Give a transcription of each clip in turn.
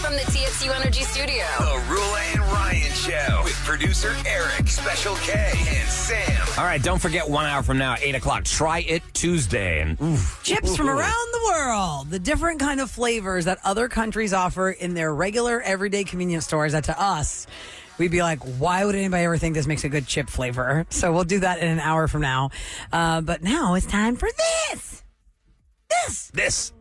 from the TXU Energy Studio. The Roula and Ryan Show with producer Eric, Special K, and Sam. All right, don't forget 1 hour from now, 8 o'clock. Try it Tuesday. And Chips from around the world. The different kind of flavors that other countries offer in their regular, everyday convenience stores that to us, we'd be like, why would anybody ever think this makes a good chip flavor? So we'll do that in an hour from now. But now it's time for this. this.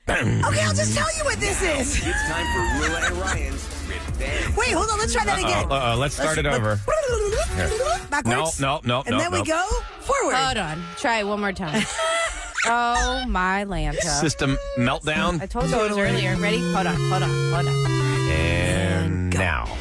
Okay, I'll just tell you what this is. It's time for Roula and Ryan's Revenge. Wait, hold on. Let's try that again. Let's start it over. Backwards. No. And then we go forward. Hold on. Try it one more time. Oh, my Lanta. System meltdown. I told you it was earlier. Ready? Hold on. And now.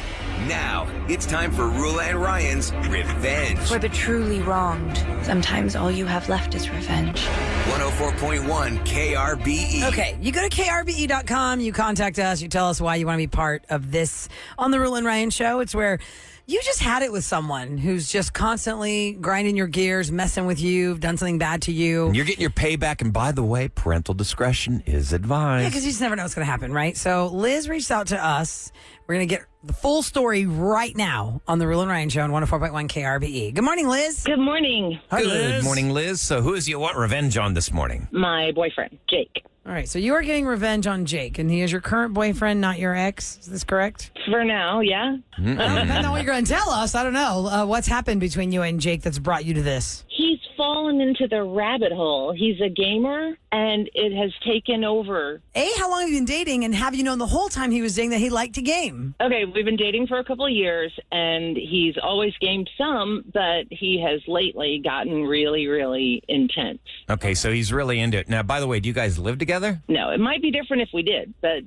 Now, it's time for Roula and Ryan's Revenge. For the truly wronged, sometimes all you have left is revenge. 104.1 KRBE. Okay, you go to krbe.com, you contact us, you tell us why you want to be part of this on the Roula and Ryan Show. It's where you just had it with someone who's just constantly grinding your gears, messing with you, done something bad to you. And you're getting your payback. And by the way, parental discretion is advised. Yeah, because you just never know what's going to happen, right? So Liz reached out to us. We're going to get the full story right now on the Roula and Ryan Show on 104.1 KRBE. Good morning, Liz. Good morning. Hi, Good Liz. morning, Liz. So who is you want revenge on this morning? My boyfriend, Jake. All right, so you are getting revenge on Jake, and he is your current boyfriend, not your ex. Is this correct? For now, yeah. Depending on what you're going to tell us, I don't know. What's happened between you and Jake that's brought you to this? He's fallen into the rabbit hole. He's a gamer, and it has taken over. How long have you been dating, and have you known the whole time he was dating that he liked to game? Okay, we've been dating for a couple of years, and he's always gamed some, but he has lately gotten really, really intense. Okay, so he's really into it. Now, by the way, do you guys live together? No, it might be different if we did, but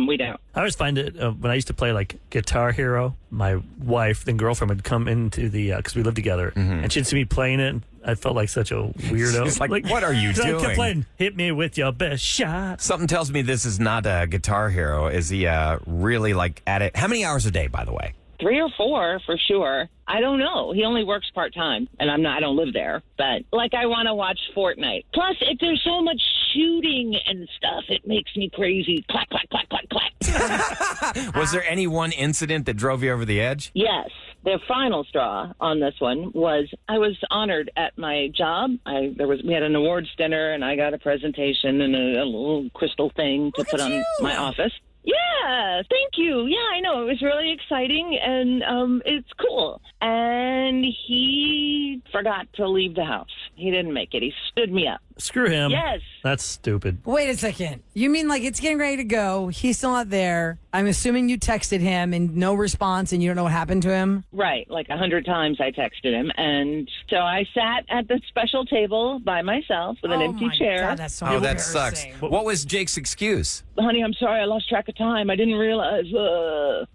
we don't. I always find it when I used to play like Guitar Hero, my wife, then girlfriend would come into the, because we lived together, and she'd see me playing it. And I felt like such a weirdo. It's like, what are you I doing? kept playing, hit me with your best shot. Something tells me this is not a Guitar Hero. Is he really like at it? How many hours a day, by the way? 3 or 4 for sure. I don't know. He only works part-time, and I don't live there. But, I want to watch Fortnite. Plus, if there's so much shooting and stuff, it makes me crazy. Clack, clack, clack, clack, clack. Was there any one incident that drove you over the edge? Yes. The final straw on this one was I was honored at my job. We had an awards dinner, and I got a presentation and a little crystal thing to put on my office. Yeah, thank you. Yeah, I know. It was really exciting, and it's cool. And he forgot to leave the house. He didn't make it. He stood me up. Screw him. Yes. That's stupid. Wait a second. You mean like it's getting ready to go, he's still not there. I'm assuming you texted him and no response and you don't know what happened to him? Right. 100 times I texted him. And so I sat at the special table by myself with an empty chair. God, that's so That sucks. embarrassing. What was Jake's excuse? Honey, I'm sorry. I lost track of time. I didn't realize.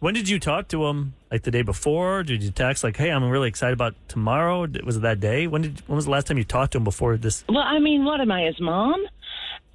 When did you talk to him? Like the day before? Did you text like, hey, I'm really excited about tomorrow? Was it that day? When was the last time you talked to him before this? Well, what am I, his mom?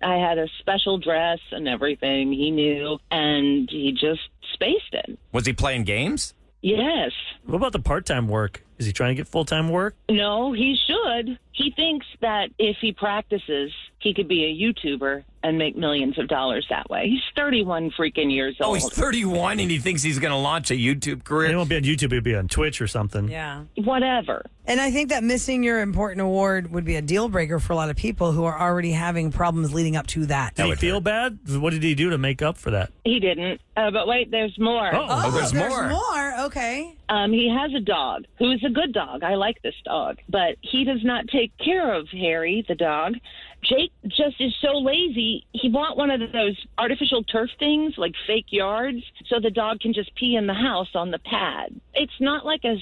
I had a special dress and everything. He knew, and he just spaced it. Was he playing games? Yes. What about the part-time work? Is he trying to get full-time work? No, he should. He thinks that if he practices, he could be a YouTuber and make millions of dollars that way. He's 31 freaking years old. Oh, he's 31 and he thinks he's going to launch a YouTube career? He won't be on YouTube. He'll be on Twitch or something. Yeah. Whatever. And I think that missing your important award would be a deal breaker for a lot of people who are already having problems leading up to that. Did he feel bad? What did he do to make up for that? He didn't. But wait, there's more. Oh, there's more. Okay. He has a dog who is a good dog. I like this dog. But he does not take care of Harry, the dog. Jake just is so lazy. He bought one of those artificial turf things, like fake yards, so the dog can just pee in the house on the pad. It's not like a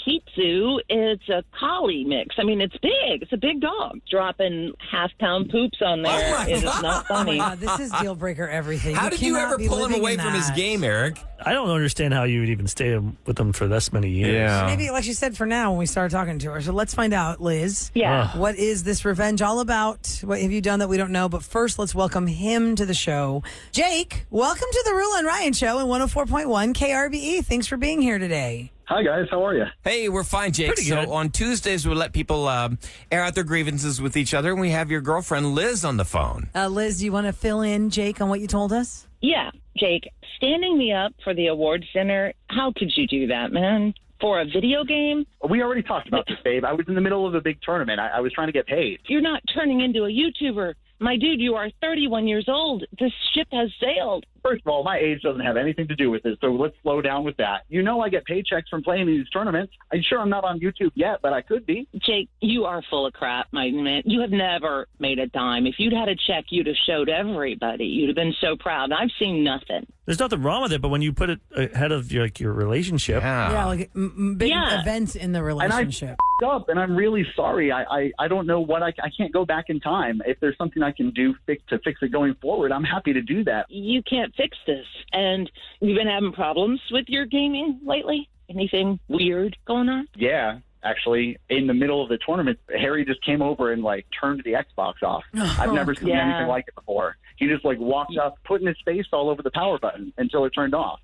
Shih Tzu. It's a collie mix. It's big. It's a big dog. Dropping half-pound poops on there is not funny. This is deal breaker everything. How did you ever pull him away from his game, Eric? I don't understand how you would even stay with him for this many years. Yeah. Maybe, like she said, for now when we started talking to her. So let's find out, Liz. Yeah. What is this revenge all about? What have you done that we don't know? But first, let's welcome him to the show. Jake, welcome to the Roula and Ryan Show in 104.1 KRBE. Thanks for being here today. Hi, guys. How are you? Hey, we're fine, Jake. Pretty good. So on Tuesdays, we let people air out their grievances with each other, and we have your girlfriend, Liz, on the phone. Liz, do you want to fill in, Jake, on what you told us? Yeah. Jake, standing me up for the awards dinner, how could you do that, man? For a video game? We already talked about this, babe. I was in the middle of a big tournament. I was trying to get paid. You're not turning into a YouTuber. My dude, you are 31 years old. This ship has sailed. First of all, my age doesn't have anything to do with it, so let's slow down with that. You know I get paychecks from playing these tournaments. I'm sure I'm not on YouTube yet, but I could be. Jake, you are full of crap, my man. You have never made a dime. If you'd had a check, you'd have showed everybody. You'd have been so proud. I've seen nothing. There's nothing wrong with it, but when you put it ahead of your relationship. Yeah, like big events in the relationship. And I up, and I'm really sorry. I don't know what I can't go back in time. If there's something I can do to fix it going forward, I'm happy to do that. You can't fix this. And you've been having problems with your gaming lately? Anything weird going on? Yeah. Actually, in the middle of the tournament, Harry just came over and turned the Xbox off. I've never seen anything like it before. He just walked up, putting his face all over the power button until it turned off.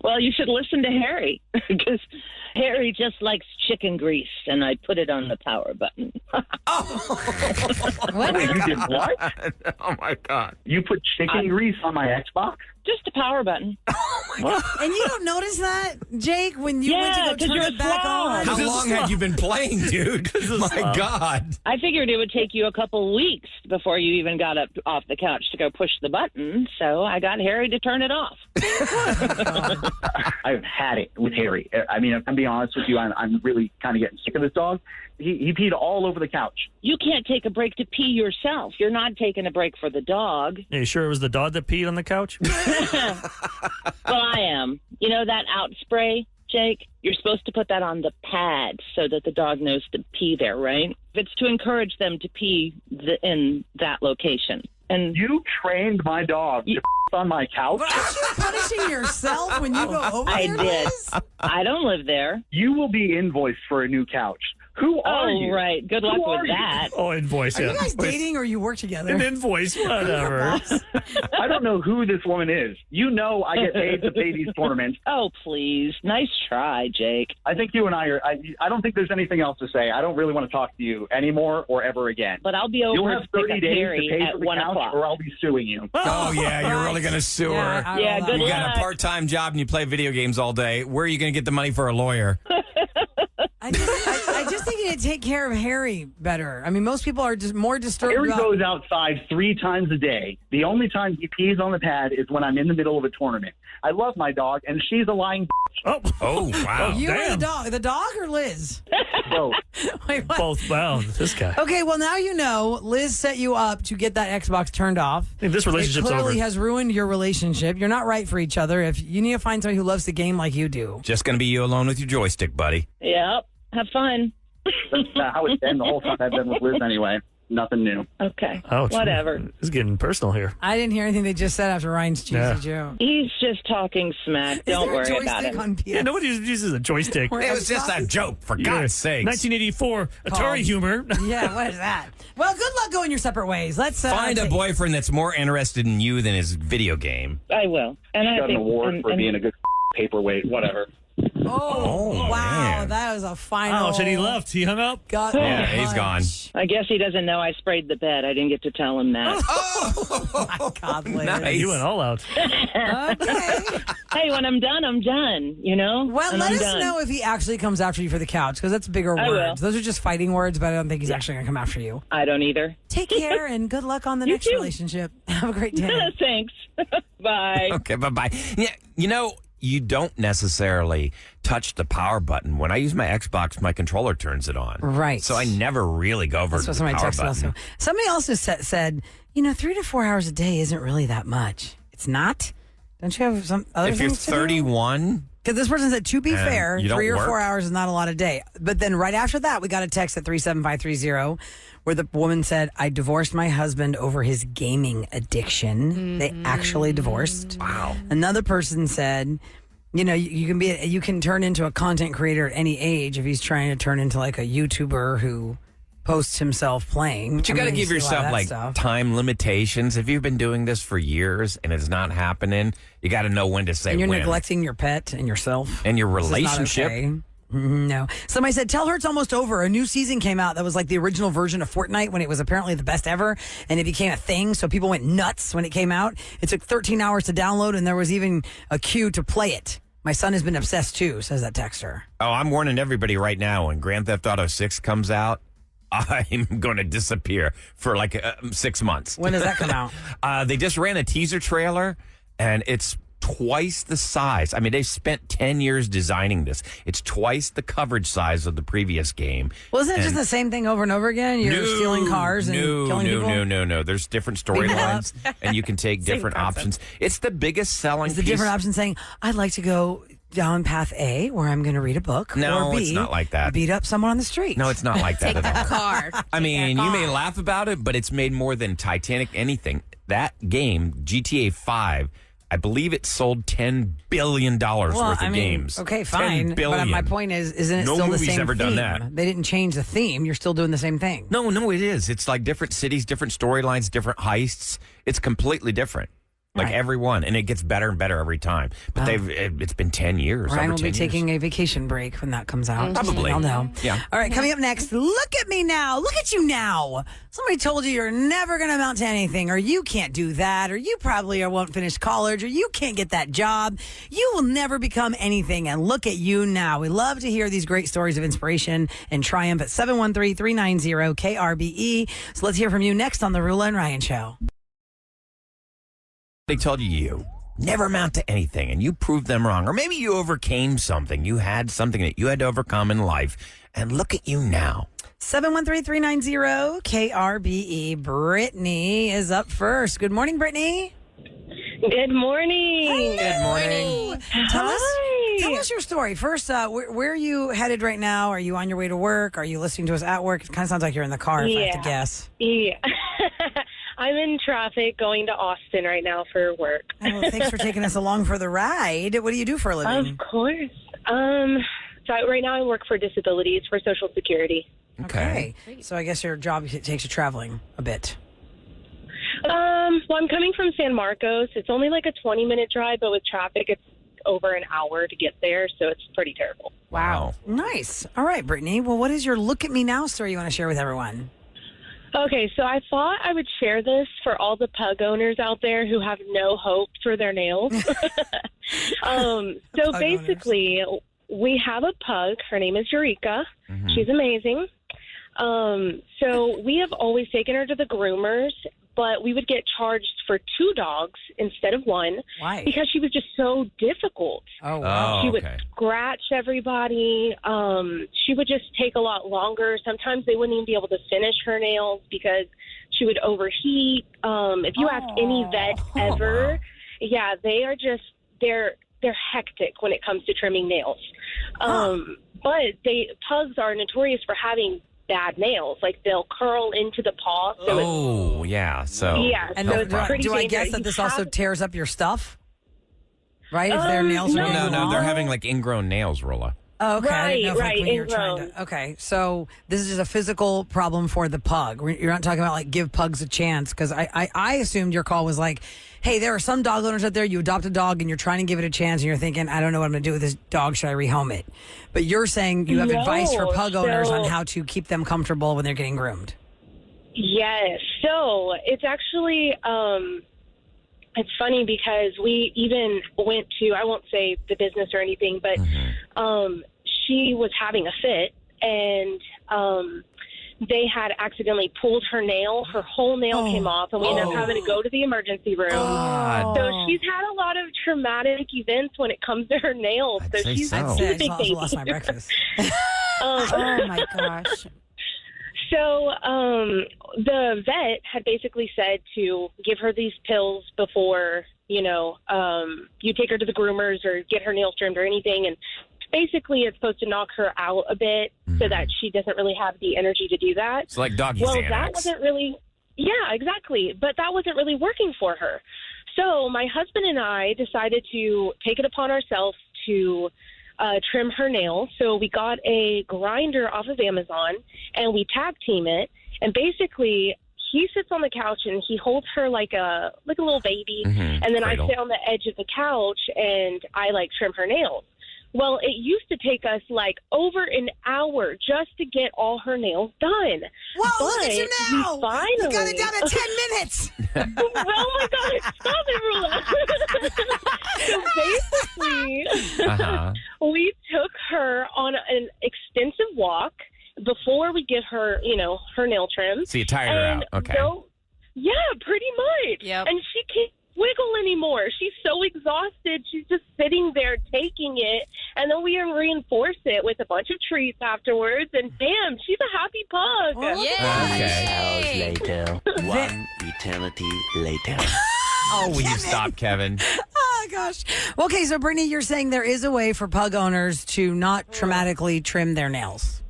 Well, you should listen to Harry because Harry just likes chicken grease, and I put it on the power button. Wait, you did what? Oh my God! You put chicken grease on my Xbox? Just a power button. And you don't notice that, Jake, when you went to go turn it back on? How long had you been playing, dude? My God. I figured it would take you a couple weeks before you even got up off the couch to go push the button, so I got Harry to turn it off. I've had it with Harry. I mean, I'm being honest with you, I'm really kind of getting sick of this dog. He peed all over the couch. You can't take a break to pee yourself. You're not taking a break for the dog. Are you sure it was the dog that peed on the couch? Well, I am. You know that out spray, Jake? You're supposed to put that on the pad so that the dog knows to pee there, right? It's to encourage them to pee in that location. And you trained my dog to on my couch? Aren't you punishing yourself when you go over I there, did. Liz? I don't live there. You will be invoiced for a new couch. Who are you? Oh, right. Good luck with that. Oh, invoice. Are you guys dating or you work together? An invoice, whatever. I don't know who this woman is. You know I get paid to pay these tournaments. Oh, please. Nice try, Jake. I think you and I I don't think there's anything else to say. I don't really want to talk to you anymore or ever again. But I'll be over You'll have to pick 30 up days Harry to pay at for the 1 couch o'clock. or I'll be suing you. Oh, yeah, you're really going to sue her. Yeah, good You luck. got a part-time job and you play video games all day. Where are you going to get the money for a lawyer? I just think you need to take care of Harry better. I mean, most people are just more disturbed Harry about... goes outside 3 times a day. The only time he pees on the pad is when I'm in the middle of a tournament. I love my dog, and she's a lying Oh, wow. You or damn. the dog or Liz? both. Wait, what? Both. Wow, this guy. Okay, well, now you know Liz set you up to get that Xbox turned off. I think this relationship's It clearly over. has ruined your relationship. You're not right for each other. If you need to find somebody who loves the game like you do. Just going to be you alone with your joystick, buddy. Yep. Have fun. That's how it's been the whole time I've been with Liz anyway. Nothing new. Okay. Ouch. Whatever. It's getting personal here. I didn't hear anything they just said after Ryan's cheesy Yeah. joke. He's just talking smack. Is Don't there a worry about joystick it. on PS? Yeah, nobody uses a joystick. Where It was just a joke, for God's sakes. 1984 Atari humor. Yeah, what is that? Well, good luck going your separate ways. Let's Find a boyfriend that's more interested in you than his video game. I will. And She I got an think award for being a good paperweight, whatever. Oh, wow, man. that was a final. Ouch, and he left. He hung up. Gut Yeah, he's gone. punch. I guess he doesn't know I sprayed the bed. I didn't get to tell him that. Oh my God, Liz. Nice. He went all out. Okay. Hey, when I'm done, I'm done. You know. Well, And let I'm us done. know if he actually comes after you for the couch, because that's bigger I will. words. Those are just fighting words, but I don't think he's actually going to come after you. I don't either. Take care and good luck on the You next too. relationship. Have a great day. Thanks. Bye. Okay, bye-bye. Yeah, you know, you don't necessarily touch the power button. When I use my Xbox, my controller turns it on. Right. So I never really go over That's to what the somebody power texted button. also. Somebody else just said, 3 to 4 hours a day isn't really that much. It's not? Don't you have some other If you're things to do? 31, Because this person said, to be And fair, you don't 3 or 4 work? hours is not a lot a day. But then right after that, we got a text at 37530 where the woman said, I divorced my husband over his gaming addiction. They actually divorced. wow. Another person said, you can turn into a content creator at any age if he's trying to turn into like a YouTuber who posts himself playing. But you got to give yourself like time limitations. If you've been doing this for years and it's not happening, you got to know when to say and you're when. neglecting your pet and yourself. And your This is not relationship. okay. No. Somebody said, tell her it's almost over. A new season came out that was like the original version of Fortnite when it was apparently the best ever, and it became a thing, so people went nuts when it came out. It took 13 hours to download, and there was even a queue to play it. My son has been obsessed too, says that texter. Oh, I'm warning everybody right now. When Grand Theft Auto 6 comes out, I'm going to disappear for like 6 months. When does that come out? They just ran a teaser trailer, and it's twice the size. I mean, they spent 10 years designing this. It's twice the coverage size of the previous game. Well, isn't it just the same thing over and over again? You're stealing cars and killing people? No. There's different storylines, and you can take different options. It's the biggest selling Is the different option saying, I'd like to go down path A, where I'm going to read a book, No, or B, it's not like that. beat up someone on the street. No, it's not like that at all. Car. I mean, you may laugh about it, but it's made more than Titanic anything. That game, GTA 5, I believe it sold $10 billion worth of games. Okay, fine. $10 billion. But my point is, isn't it No still the movie's same ever theme? done that. They didn't change the theme. You're still doing the same thing. No, it is. It's like different cities, different storylines, different heists. It's completely different. Like Right. every one, and it gets better and better every time. But it's been 10 years. Ryan over will 10 be years. taking a vacation break when that comes out. Probably. I'll know. Yeah. All right, coming up next, look at me now. Look at you now. Somebody told you you're never going to amount to anything, or you can't do that, or you probably won't finish college, or you can't get that job. You will never become anything, and look at you now. We love to hear these great stories of inspiration and triumph at 713-390-KRBE. So let's hear from you next on the Roula and Ryan Show. They told you never amount to anything, and you proved them wrong. Or maybe you overcame something. You had something that you had to overcome in life, and look at you now. 713-390-KRBE. Brittany is up first. Good morning, Brittany. Good morning. Good morning. Tell us your story. First, where are you headed right now? Are you on your way to work? Are you listening to us at work? It kind of sounds like you're in the car, if I have to guess. Yeah. I'm in traffic going to Austin right now for work. Oh, well, thanks for taking us along for the ride. What do you do for a living? Of course. So right now I work for disabilities for Social Security. Okay. So I guess your job takes you traveling a bit. Well, I'm coming from San Marcos. It's only like a 20-minute drive, but with traffic, it's over an hour to get there, so it's pretty terrible. Wow. Nice. All right, Brittany. Well, what is your look at me now story you want to share with everyone? Okay, so I thought I would share this for all the pug owners out there who have no hope for their nails. So basically, we have a pug. Her name is Eureka. Mm-hmm. She's amazing. So we have always taken her to the groomers, but we would get charged for 2 dogs instead of 1. Why? Because she was just so difficult. Oh, wow. She would scratch everybody. She would just take a lot longer. Sometimes they wouldn't even be able to finish her nails because she would overheat. If you ask any vet ever, yeah, they are just they're hectic when it comes to trimming nails. But pugs are notorious for having bad nails. Like they'll curl into the paw. So yeah. So yeah. And so it's pretty do I dangerous. guess that this also tears up your stuff? Right? If their nails are No, they're having like ingrown nails, Roula. Oh, okay. I didn't know if, Right, when you're trying to. Okay, so this is just a physical problem for the pug. You're not talking about like give pugs a chance, because I assumed your call was like, hey, there are some dog owners out there. You adopt a dog and you're trying to give it a chance, and you're thinking, I don't know what I'm going to do with this dog. Should I rehome it? But you're saying you have advice for pug owners on how to keep them comfortable when they're getting groomed. Yes. So it's actually it's funny because we even went to, I won't say the business or anything, but she was having a fit, and they had accidentally pulled her nail. Her whole nail came off, and we ended up having to go to the emergency room. So she's had a lot of traumatic events when it comes to her nails. I'd say she's so. a big I also lost my breakfast. Oh, my gosh. So the vet had basically said to give her these pills before, you take her to the groomers or get her nails trimmed or anything. And basically it's supposed to knock her out a bit so that she doesn't really have the energy to do that. It's like doggy Well, Xanax. that wasn't really, yeah, exactly. But that wasn't really working for her. So my husband and I decided to take it upon ourselves to trim her nails. So we got a grinder off of Amazon and we tag team it. And basically he sits on the couch and he holds her like a little baby. And then Cradle. I sit on the edge of the couch and I trim her nails. Well, it used to take us like over an hour just to get all her nails done. Whoa, look at you now. Finally, You got it down to 10 minutes. Oh my God! Stop it, Roula. So basically, we took her on an extensive walk before we get her, her nail trim. So you tired her out. Okay. Yeah, pretty much. Yep. And she can't wiggle anymore. She's so exhausted. She's just sitting there taking it. And then we reinforce it with a bunch of treats afterwards. And damn, she's a happy pug. Okay. Hours later, one eternity later. Oh, will you stop, Kevin? Oh, gosh. Okay, so Brittany, you're saying there is a way for pug owners to not traumatically trim their nails.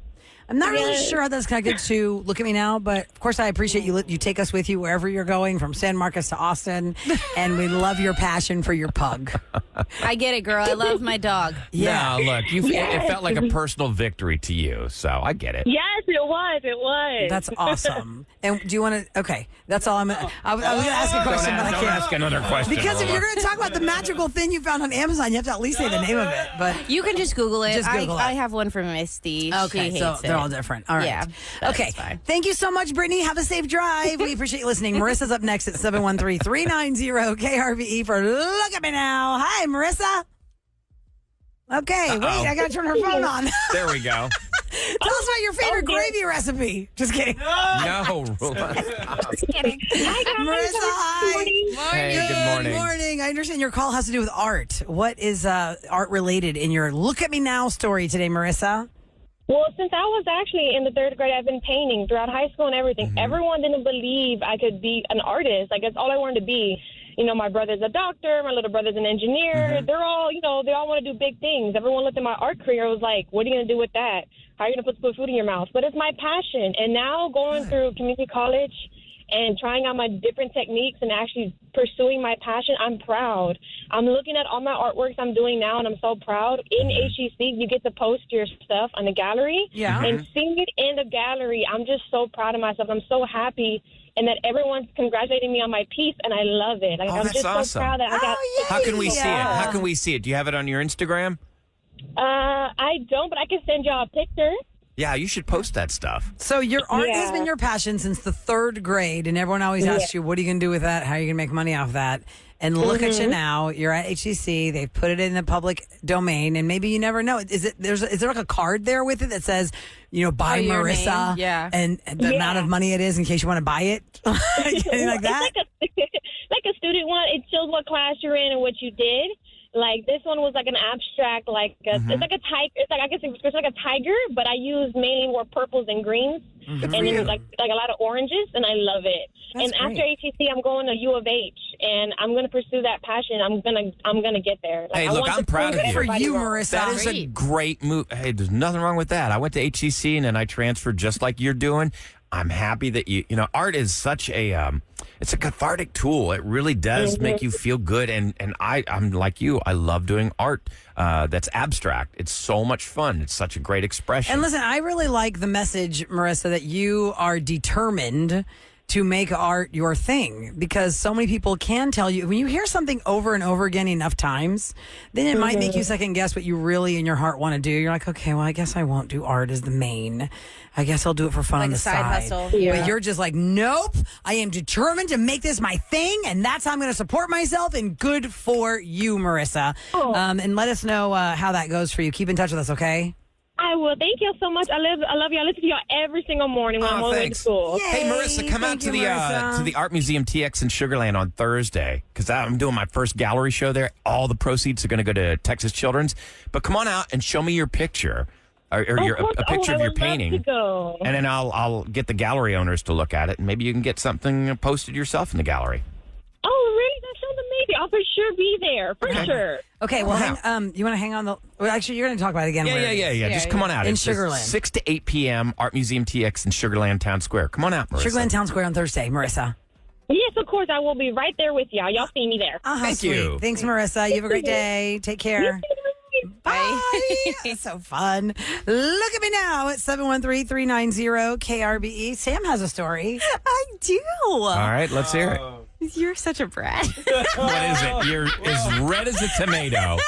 I'm not really sure how that's connected to Look at Me Now, but of course I appreciate you take us with you wherever you're going, from San Marcos to Austin, and we love your passion for your pug. I get it, girl. I love my dog. Yeah. No, look, it felt like a personal victory to you, so I get it. Yes, it was. It was. That's awesome. And do you want to? Okay, that's all I'm. I was going to ask a question, but I Don't can't. ask another question. Because if Rolla. you're going to talk about the magical thing you found on Amazon, you have to at least say the name of it. But You can just Google it. Just Google it. I have one from Misty. okay, She so hates they're it. all different. All right. Yeah, that's okay. fine. Thank you so much, Brittany. Have a safe drive. We appreciate you listening. Marissa's up next at 713-390-KRVE for Look at Me Now. Hi, Marissa. Okay, wait, I got to turn her phone on. There we go. Tell us about your favorite gravy recipe. Just kidding. No, Rolla. Just kidding. Hi, guys. Marissa, hi. Hey, good morning. Good morning. I understand your call has to do with art. What is art related in your Look at Me Now story today, Marissa? Well, since I was actually in the third grade, I've been painting throughout high school and everything. Mm-hmm. Everyone didn't believe I could be an artist. Like, that's all I wanted to be. My brother's a doctor. My little brother's an engineer. Mm-hmm. They're all, they all want to do big things. Everyone looked at my art career and was like, what are you going to do with that? How are you going to put food in your mouth? But it's my passion. And now going through community college and trying out my different techniques and actually pursuing my passion, I'm proud. I'm looking at all my artworks I'm doing now, and I'm so proud. In HEC, you get to post your stuff on the gallery. Yeah. And seeing it in the gallery, I'm just so proud of myself. I'm so happy, and that everyone's congratulating me on my piece, and I love it. Like, I'm that's just awesome. so proud that I got. How can we see it? How can we see it? Do you have it on your Instagram? I don't, but I can send y'all a picture. Yeah, you should post that stuff. So your art has Yeah. been your passion since the third grade, and everyone always asks you, what are you going to do with that? How are you going to make money off that? And look at you now. You're at HEC. They've put it in the public domain, and maybe you never know. Is there like a card there with it that says, buy your Marissa, name. Yeah. and the amount of money it is in case you want to buy it? Anything like that? It's like a student one. It shows what class you're in and what you did. Like, this one was like an abstract, it's like a tiger. It's like, I guess it's like a tiger, but I used mainly more purples and greens, and then like a lot of oranges, and I love it. That's and after great. HEC, I'm going to U of H, and I'm going to pursue that passion. I'm gonna get there. Like, Hey, I look, want I'm to proud prove of you. For everybody you, wrong. Marissa. That is a great move. Hey, there's nothing wrong with that. I went to HEC and then I transferred just like you're doing. I'm happy that art is such a, it's a cathartic tool. It really does make you feel good. And I'm like you. I love doing art that's abstract. It's so much fun. It's such a great expression. And listen, I really like the message, Marissa, that you are determined to make art your thing, because so many people can tell you, when you hear something over and over again enough times, then it might make you second guess what you really in your heart want to do. You're like, okay, well, I guess I won't do art as the main. I guess I'll do it for fun Like on the a side hustle. But Yeah. you're just like, nope, I am determined to make this my thing, and that's how I'm going to support myself, and good for you, Marissa. And let us know how that goes for you. Keep in touch with us, okay? I will. Thank you so much. I love you. I listen to y'all every single morning when I'm on the way to thanks. school. Hey, Marissa, come out Thank to you, the Marissa. to the Art Museum TX in Sugar Land on Thursday, because I'm doing my first gallery show there. All the proceeds are going to go to Texas Children's. But come on out and show me your picture, or a picture I of your would love painting, to go. and then I'll get the gallery owners to look at it, and maybe you can get something posted yourself in the gallery. Oh, really? That sounds amazing. I'll for sure be there. For sure. Okay, well, Wow. you want to hang on the... Well, actually, you're going to talk about it again. where it is. Yeah. Just come on out. In It's Sugar Land. 6 to 8 p.m. Art Museum TX in Sugar Land Town Square. Come on out, Marissa. Sugar Land Town Square on Thursday, Marissa. Yes, of course. I will be right there with y'all. Y'all see me there. How Thank sweet. you. Thanks, Marissa. You have a great day. Take care. Bye. It's so fun. Look at me now at 713-390-KRBE. Sam has a story. I do. All right, let's hear it. You're such a brat. What is it? You're as red as a tomato.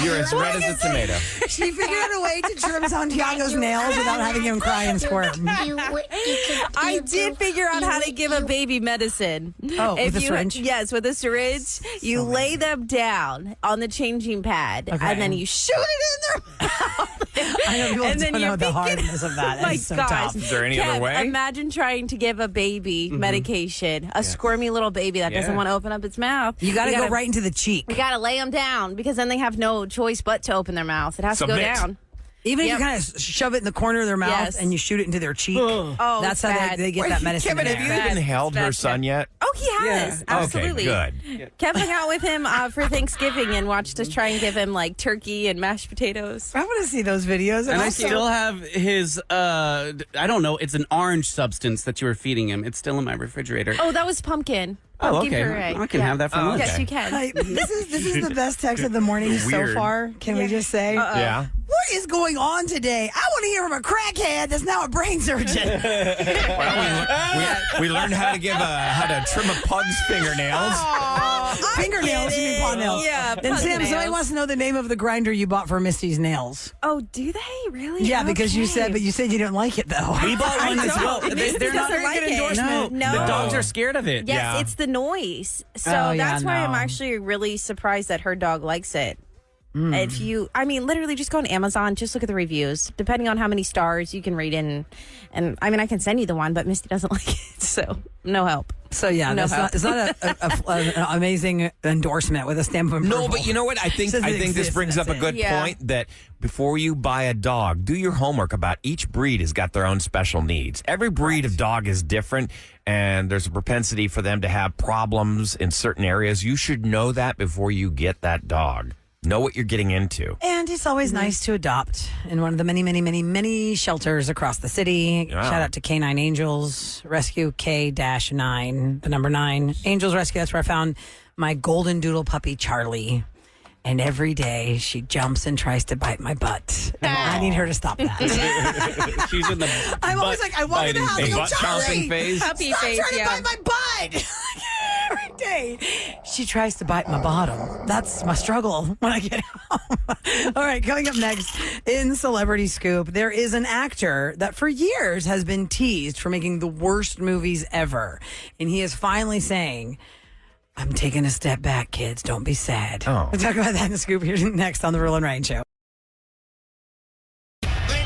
You're as red as a tomato. She figured out a way to trim Santiago's nails without having him cry and squirm. I did figure out how to give a baby medicine. Oh, with a syringe? Yes, with a syringe. You lay them down on the changing pad, and then you shoot it in their mouth. I know people And then don't you're know the thinking, hardness of that. My It's so gosh. tough. Is there any Kev, other way? Imagine trying to give a baby medication, a squirmy little baby that doesn't want to open up its mouth. You got to go right into the cheek. We got to lay them down because then they have no choice but to open their mouth. It has to go Submit. down. Even if you kind of shove it in the corner of their mouth Yes. and you shoot it into their cheek, Oh, that's how bad. they get that medicine. Kevin, in have you there. even held her son yet? Oh, he has. Absolutely. Okay, good. Kev hung out with him for Thanksgiving and watched us try and give him like turkey and mashed potatoes. I want to see those videos. And I also- still have his, I don't know, it's an orange substance that you were feeding him. It's still in my refrigerator. Oh, that was pumpkin. Oh, Pumpkin okay. puree. I can have that for lunch. Yes, you can. Hi, this is the best text of the morning so Weird. far. Can we just say? Yeah. What is going on today? I want to hear from a crackhead that's now a brain surgeon. We learned how to trim a pug's fingernails. Fingernails, you mean paw nails? Yeah, Then pug Sam, somebody nails. wants to know the name of the grinder you bought for Misty's nails. Oh, do they really? Yeah, because you Okay. said you didn't like it though. We bought one as well. Misty They're not doesn't very like good it. endorsement. No. The dogs are scared of it. Yes, Yeah. it's the noise. So Oh, yeah, that's why I'm no. actually really surprised that her dog likes it. If you, literally just go on Amazon, just look at the reviews. Depending on how many stars you can rate in, and I can send you the one, but Misty doesn't like it, so no help. So yeah, No it's not an amazing endorsement with a stamp of No, approval. but you know what? I think Says it this exists, brings up a that's it. good Yeah. point that before you buy a dog, do your homework about each breed has got their own special needs. Every breed of dog is different, and there's a propensity for them to have problems in certain areas. You should know that before you get that dog. Know what you're getting into. And it's always nice to adopt in one of the many, many, many, many shelters across the city. Yeah. Shout out to K9 Angels Rescue, K-9, the number 9. Angels Rescue, that's where I found my golden doodle puppy, Charlie. And every day she jumps and tries to bite my butt. And I need her to stop that. She's in the I'm always like, I walk in the house and phase. go, Butt Charlie, chomping phase. Puppy stop face, trying to yeah. bite my butt. Every day she tries to bite my bottom. That's my struggle when I get home. All right, coming up next in Celebrity Scoop, there is an actor that for years has been teased for making the worst movies ever. And he is finally saying, I'm taking a step back, kids. Don't be sad. Oh. We'll talk about that in the Scoop here next on the Roula and Ryan Show.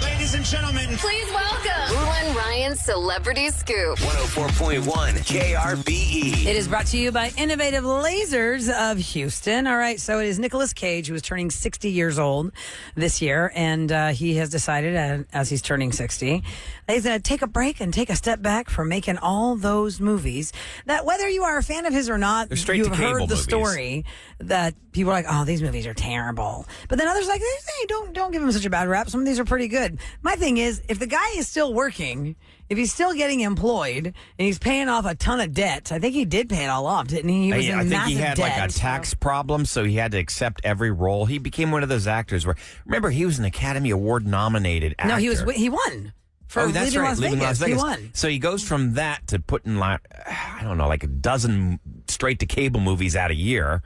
Ladies and gentlemen, Please welcome Roula and Ryan's Celebrity Scoop. 104.1 KRBE. It is brought to you by Innovative Lasers of Houston. All right, so it is Nicolas Cage, who is turning 60 years old this year, and he has decided, as he's turning 60, that he's going to take a break and take a step back from making all those movies that, whether you are a fan of his or not, They're straight you to have cable heard the movies. story that people are like, oh, these movies are terrible. But then others are like, hey, don't give him such a bad rap. Some of these are pretty good. My thing is, if the guy is still working, if he's still getting employed, and he's paying off a ton of debt, I think he did pay it all off, didn't he? He was in I think massive he had debt. like a tax problem, so he had to accept every role. He became one of those actors where, remember, he was an Academy Award nominated actor. No, he won. For Oh, that's Leaving right. Las Leaving Vegas. Las Vegas. He won. So he goes from that to putting like a dozen straight to cable movies out a year.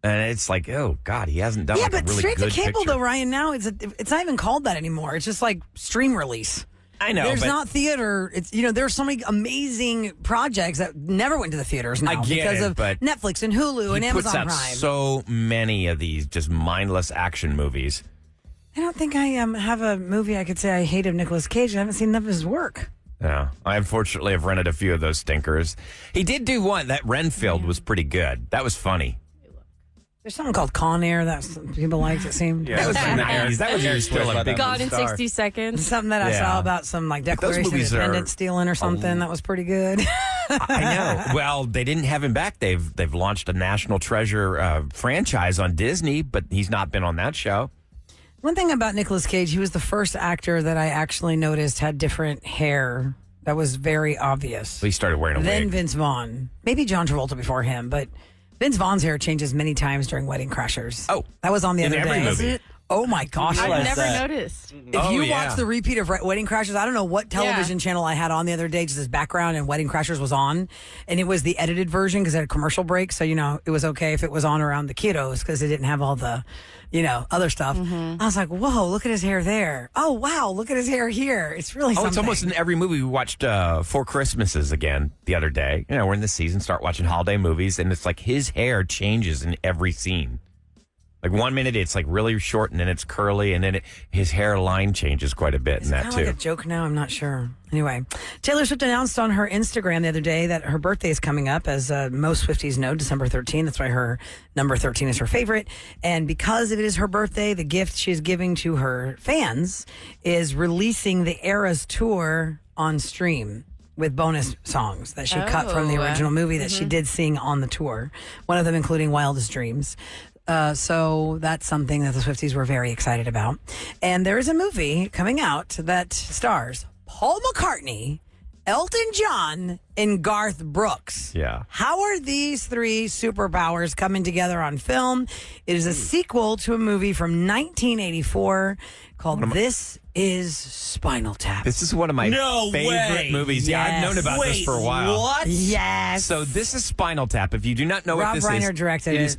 And it's like, oh God, he hasn't done Yeah, like a but really straight good to cable picture. though, Ryan. Now it's not even called that anymore. It's just like stream release. I know, There's but not theater. It's there's so many amazing projects that never went to the theaters now I get because it, of but Netflix and Hulu and he puts Amazon out Prime. so many of these just mindless action movies. I don't think I have a movie I could say I hate of Nicolas Cage. I haven't seen enough of his work. Yeah, I unfortunately have rented a few of those stinkers. He did do one. That Renfield was pretty good. That was funny. There's something called Con Air that people liked, it seemed. That was nice. That was even still a big God in star. 60 seconds. Something that I Yeah. saw about some like But those Declaration of movies are Independence stealing or something that was pretty good. I know. Well, they didn't have him back. They've launched a National Treasure franchise on Disney, but he's not been on that show. One thing about Nicolas Cage, he was the first actor that I actually noticed had different hair that was very obvious. So he started wearing a Then wig. Vince Vaughn. Maybe John Travolta before him, but Vince Vaughn's hair changes many times during Wedding Crashers. Oh. That was on the In other every day. movie. Oh my gosh! I've never that. noticed. If you watch the repeat of Wedding Crashers, I don't know what television channel I had on the other day, just as background, and Wedding Crashers was on, and it was the edited version because it had a commercial break, so it was okay if it was on around the kiddos because it didn't have all the, other stuff. I was like, whoa, look at his hair there. Oh wow, look at his hair here. It's really something. It's almost in every movie. We watched Four Christmases again the other day. We're in the season, start watching holiday movies, and it's like his hair changes in every scene. Like 1 minute it's like really short and then it's curly and then his hairline changes quite a bit in that too. Is it kind of like a joke now? I'm not sure. Anyway, Taylor Swift announced on her Instagram the other day that her birthday is coming up, as most Swifties know, December 13th. That's why her number 13 is her favorite. And because it is her birthday, the gift she's giving to her fans is releasing the Eras tour on stream with bonus songs that she cut from the original movie that she did sing on the tour. One of them including Wildest Dreams. So that's something that the Swifties were very excited about. And there is a movie coming out that stars Paul McCartney, Elton John, and Garth Brooks. Yeah. How are these three superpowers coming together on film? It is a sequel to a movie from 1984 called This Is Spinal Tap. This is one of my favorite movies. Yeah, I've known about this for a while. What? Yes. So this is Spinal Tap. If you do not know Rob what this Reiner is, directed it is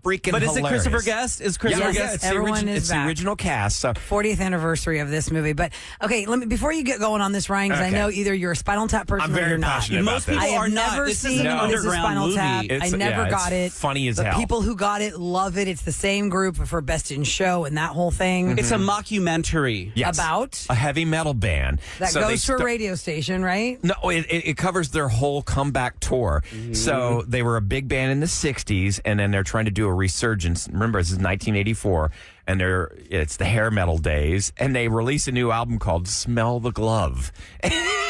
freaking But hilarious. is it Christopher Guest? Is Christopher Guest? It's everyone is it's the back. original cast. So 40th anniversary of this movie. But okay, before you get going on this, Ryan, because I know either you're a Spinal Tap person I'm or very you're not. passionate about Most this. people I have are not. never This is seen an This Is underground Spinal movie. Tap. I never got it. Funny as the hell. people who got it love it. It's the same group for Best in Show and that whole thing. It's a mockumentary. Yes. About a heavy metal band that goes to a radio station, right? No, it covers their whole comeback tour. So they were a big band in the 60s, and then they're trying to do a resurgence. Remember, this is 1984, and it's the hair metal days, and they release a new album called Smell the Glove.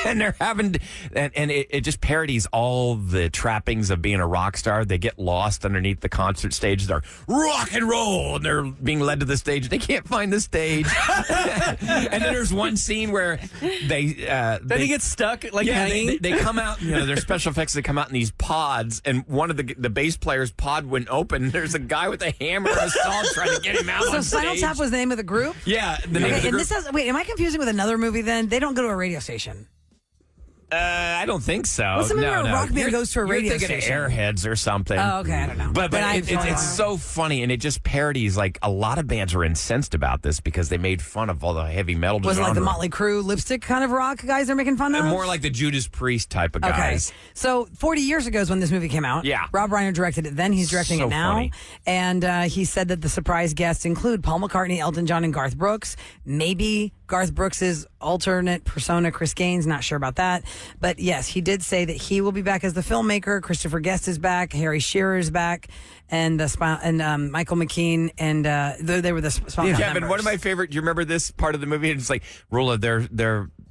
And they're having, and it just parodies all the trappings of being a rock star. They get lost underneath the concert stage. They're rock and roll, and they're being led to the stage. They can't find the stage. And then there's one scene where they he gets stuck hanging. They come out. There's special effects. They come out in these pods, and one of the bass player's pod wouldn't open. There's a guy with a hammer and a saw trying to get him out. So on Spinal stage. Tap was the name of the group? Yeah, the name of the and group. wait, am I confusing with another movie then? They don't go to a radio station. I don't think so. What's the movie where a rock band goes to a radio You're thinking station? Airheads or something. Oh, okay, I don't know. But Then it's so funny, and it just parodies, like, a lot of bands were incensed about this because they made fun of all the heavy metal Was it like the genre. Motley Crue lipstick kind of rock guys they're making fun of? More like the Judas Priest type of guys. Okay. So 40 years ago is when this movie came out. Yeah. Rob Reiner directed it then. He's directing So it now. funny. And he said that the surprise guests include Paul McCartney, Elton John, and Garth Brooks. Maybe Garth Brooks' alternate persona, Chris Gaines. Not sure about that. But yes, he did say that he will be back as the filmmaker. Christopher Guest is back. Harry Shearer is back. And Michael McKean. And they were the Spinal Tap Kevin, members. one of my favorite. Do you remember this part of the movie? It's like, Roula,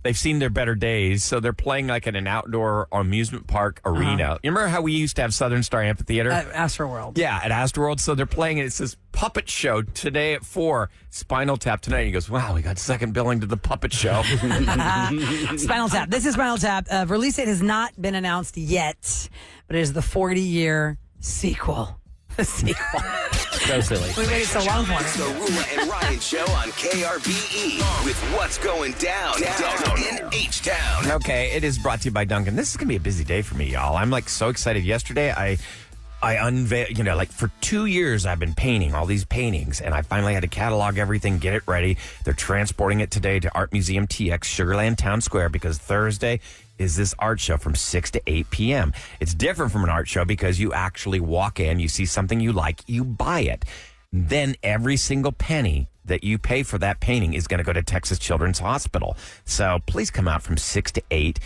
they've seen their better days, so they're playing like in an outdoor amusement park arena. You remember how we used to have Southern Star Amphitheater? Astroworld. Yeah, at Astroworld. So they're playing it. It says puppet show today at 4. Spinal Tap tonight. And he goes, wow, we got second billing to the puppet show. Spinal Tap. This is Spinal Tap. Release date has not been announced yet, but it is the 40-year sequel. The sequel. So silly. We waited so long for It's the it. Roula and Ryan Show on KRBE with what's going down in H-Town. Okay, it is brought to you by Duncan. This is going to be a busy day for me, y'all. I'm like so excited. Yesterday, I unveiled, like for 2 years, I've been painting all these paintings, and I finally had to catalog everything, get it ready. They're transporting it today to Art Museum TX, Sugarland Town Square, because Thursday is this art show from 6 to 8 p.m. It's different from an art show because you actually walk in, you see something you like, you buy it. Then every single penny that you pay for that painting is going to go to Texas Children's Hospital. So please come out from 6 to 8.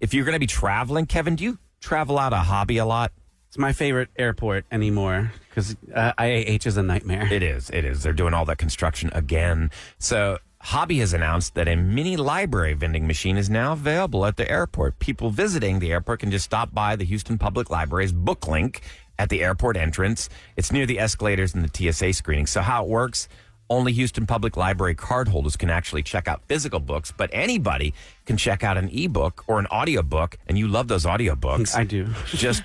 If you're going to be traveling, Kevin, do you travel out of Hobby a lot? It's my favorite airport anymore because IAH is a nightmare. It is. They're doing all that construction again. So Hobby has announced that a mini library vending machine is now available at the airport. People visiting the airport can just stop by the Houston Public Library's book link at the airport entrance. It's near the escalators and the TSA screening. So how it works, only Houston Public Library cardholders can actually check out physical books, but anybody can check out an ebook or an audiobook, and you love those audiobooks. I do. Just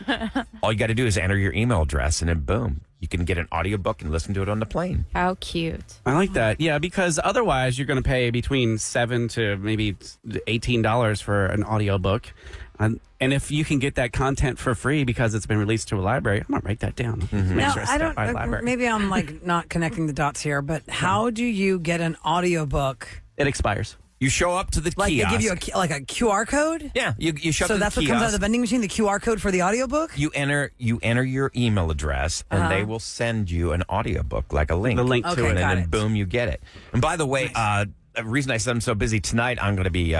all you got to do is enter your email address, and then boom, you can get an audiobook and listen to it on the plane. How cute. I like that. Yeah, because otherwise you're going to pay between $7 to maybe $18 for an audiobook. And if you can get that content for free because it's been released to a library, I'm going to write that down. Mm-hmm. Make Now, sure I don't. by the library. Maybe I'm like not connecting the dots here, but how do you get an audiobook? It expires. You show up to the Like kiosk. they give you a QR code? Yeah, you show up So to the that's kiosk. what comes out of the vending machine, the QR code for the audiobook? You enter your email address, and they will send you an audiobook, like a link. The link to Okay, it. And got then it. boom, you get it. And by the way, the reason I said I'm so busy tonight, I'm going to be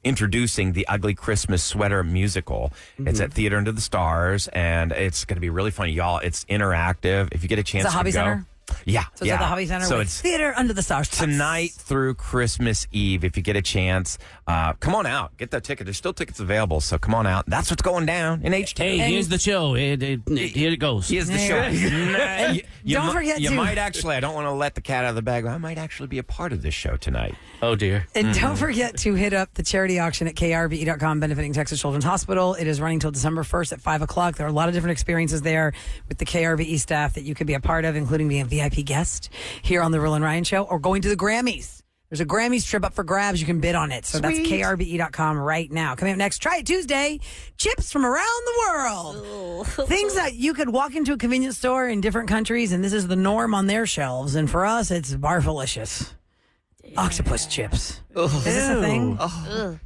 introducing the Ugly Christmas Sweater musical. It's at Theater Under the Stars, and it's going to be really fun. Y'all, it's interactive. If you get a chance It's a Hobby to go. Center? Yeah. So it's at the Hobby Center So with it's Theater Under the Stars. tonight through Christmas Eve. If you get a chance, come on out. Get that ticket. There's still tickets available, so come on out. That's what's going down in H-Town. Hey, here's the show. Here it goes. Here's the show. Don't forget you to- might actually, I don't want to let the cat out of the bag, but I might actually be a part of this show tonight. Oh, dear. And don't forget to hit up the charity auction at krbe.com benefiting Texas Children's Hospital. It is running till December 1st at 5 o'clock. There are a lot of different experiences there with the KRBE staff that you could be a part of, including being a VIP guest here on the Roula and Ryan Show or going to the Grammys. There's a Grammys trip up for grabs. You can bid on it. So that's krbe.com right now. Coming up next, Try It Tuesday, chips from around the world. Things that you could walk into a convenience store in different countries, and this is the norm on their shelves. And for us, it's barfalicious. Octopus chips. Is this a thing?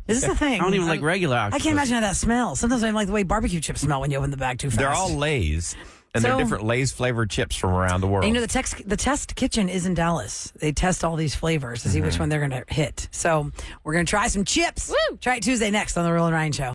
Is this a thing? I don't even like regular I octopus. can't imagine how that smells. Sometimes I don't like the way barbecue chips smell when you open the bag too fast. They're all Lay's, and So- they're different Lay's flavored chips from around the world. And, you know, the test kitchen is in Dallas. They test all these flavors to see which one they're going to hit. So we're going to try some chips. Woo! Try It Tuesday next on the Roula and Ryan Show.